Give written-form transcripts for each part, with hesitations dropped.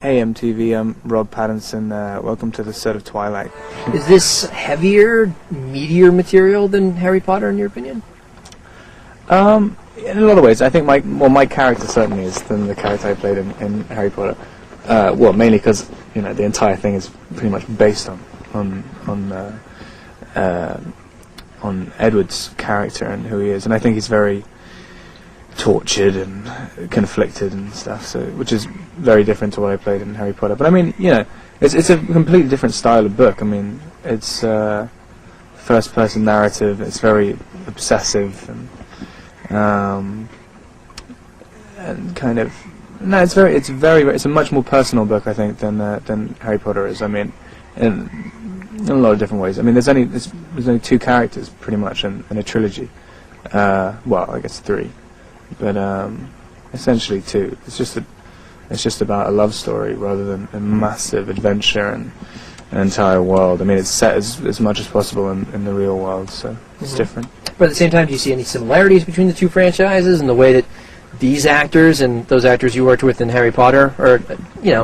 Hey MTV, I'm Rob Pattinson. Welcome to the set of Twilight. Is this heavier, meatier material than Harry Potter, in your opinion? In a lot of ways, I think my character certainly is than the character I played in Harry Potter. Well, mainly because the entire thing is pretty much based on Edward's character and who he is, and I think he's very tortured and conflicted and stuff, so which is very different to what I played in Harry Potter. But I mean, it's a completely different style of book. I mean, it's first-person narrative. It's very obsessive and kind of it's a much more personal book, I think, than Harry Potter is. I mean, in a lot of different ways. I mean, there's only two characters pretty much in a trilogy. Well, I guess three. But essentially two. It's just about a love story rather than a massive adventure and an entire world. I mean, it's set as much as possible in the real world, so it's different. But at the same time, do you see any similarities between the two franchises and the way that these actors and those actors you worked with in Harry Potter are,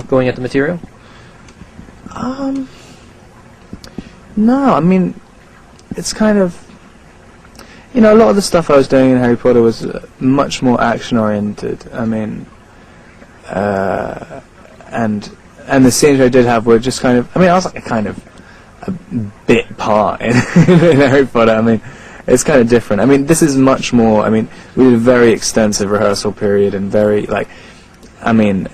going at the material? No, I mean, it's kind of... a lot of the stuff I was doing in Harry Potter was much more action-oriented. I mean, and the scenes I did have were just kind of... I mean, I was like a bit part in Harry Potter. I mean, it's kind of different. I mean, this is much more... I mean, we did a very extensive rehearsal period and very, I mean,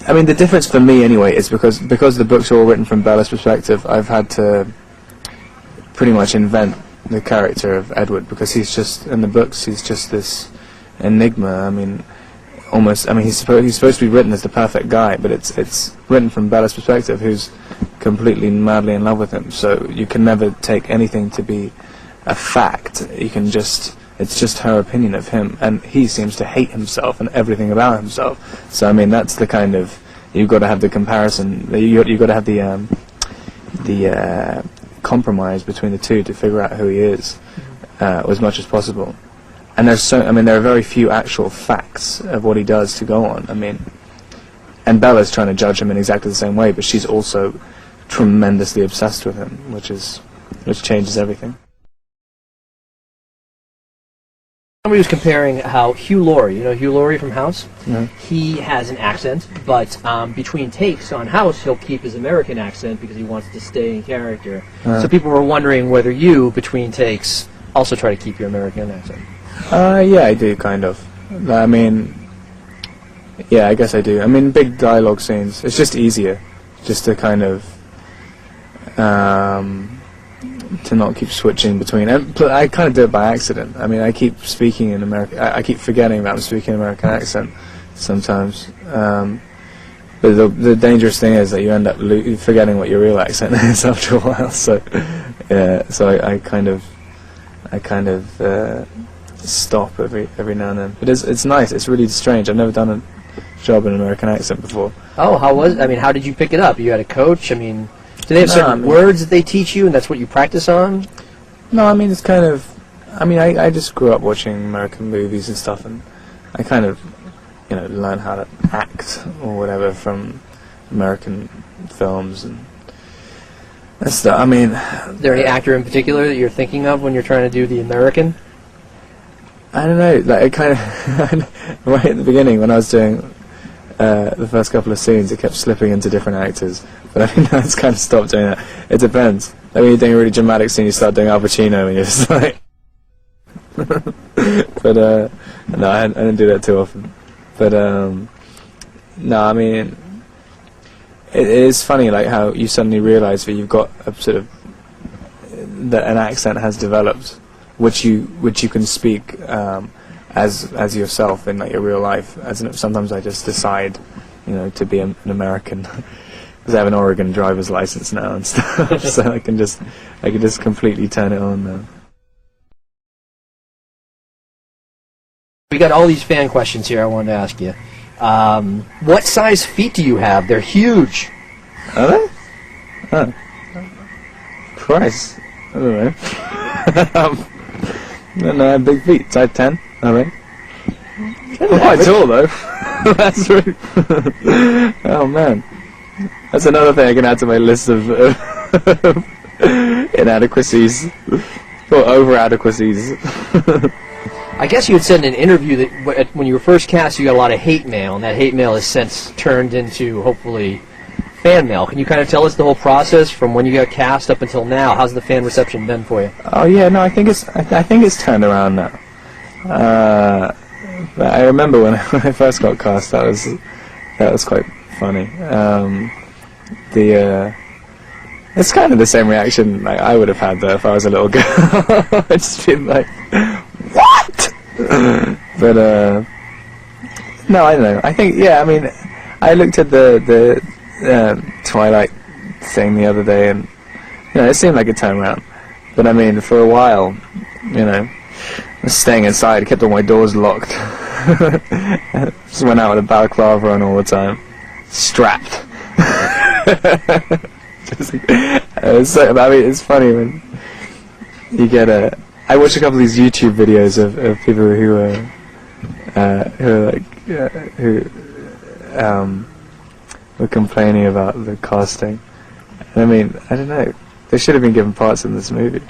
the difference for me, anyway, is because the books are all written from Bella's perspective, I've had to pretty much invent the character of Edward, because he's just, in the books, he's just this enigma. I mean, almost, he's supposed to be written as the perfect guy, but it's written from Bella's perspective, who's completely madly in love with him, so you can never take anything to be a fact. It's just her opinion of him, and he seems to hate himself and everything about himself. So I mean, that's the kind of, you've got to have the comparison, you've got to have the compromise between the two to figure out who he is as much as possible. And there are very few actual facts of what he does to go on. I mean, and Bella's trying to judge him in exactly the same way, but she's also tremendously obsessed with him, which changes everything. Somebody was comparing how Hugh Laurie, Hugh Laurie from House? Yeah. He has an accent, but between takes on House, he'll keep his American accent because he wants to stay in character. So people were wondering whether you, between takes, also try to keep your American accent. Yeah, I do, kind of. I mean, yeah, I guess I do. I mean, big dialogue scenes, it's just easier just to kind of to not keep switching between. And I kind of do it by accident. I mean, I keep speaking in American. I keep forgetting that I'm speaking an American accent sometimes. But the dangerous thing is that you end up forgetting what your real accent is after a while. So yeah, so I kind of stop every now and then. But it's nice. It's really strange. I've never done a job in an American accent before. Oh, how did you pick it up? You had a coach? I mean, do they have certain words that they teach you, and that's what you practice on? No, I mean, it's kind of... I mean, I just grew up watching American movies and stuff, and I kind of, learn how to act or whatever from American films and stuff. I mean... Is there any actor in particular that you're thinking of when you're trying to do the American? I don't know. Like, it kind of... right at the beginning, when I was doing the first couple of scenes, it kept slipping into different actors. But I mean, now it's kind of stopped doing that. It depends. Like, when you're doing a really dramatic scene, you start doing Al Pacino, and you're just like... But, no, I didn't do that too often. But, no, I mean, it is funny, like, how you suddenly realise that you've got a sort of... that an accent has developed, which you can speak as yourself in, like, your real life. Sometimes I just decide, to be an American, because I have an Oregon driver's license now and stuff, so I can just completely turn it on now. We got all these fan questions here I wanted to ask you. What size feet do you have? They're huge. Are they? Oh. Christ. I don't know. No, I have big feet. Size 10, I think. I'm quite tall, though. That's really oh man, that's another thing I can add to my list of inadequacies or over adequacies. I guess you had said in an interview that when you were first cast, you got a lot of hate mail, and that hate mail has since turned into, hopefully, fan mail. Can you kind of tell us the whole process from when you got cast up until now? How's the fan reception been for you? Oh yeah, no, I think it's turned around now. But I remember when I first got cast, that was quite funny. It's kind of the same reaction like I would have had though if I was a little girl. I'd just been like, what? But no, I don't know. I think I mean, I looked at the Twilight thing the other day, and it seemed like a turnaround. But I mean, for a while, I was staying inside, kept all my doors locked. Just went out with a balaclava on all the time, strapped. I mean, it's funny when you get I watched a couple of these YouTube videos of people who were complaining about the casting. And I mean, I don't know. They should have been given parts in this movie.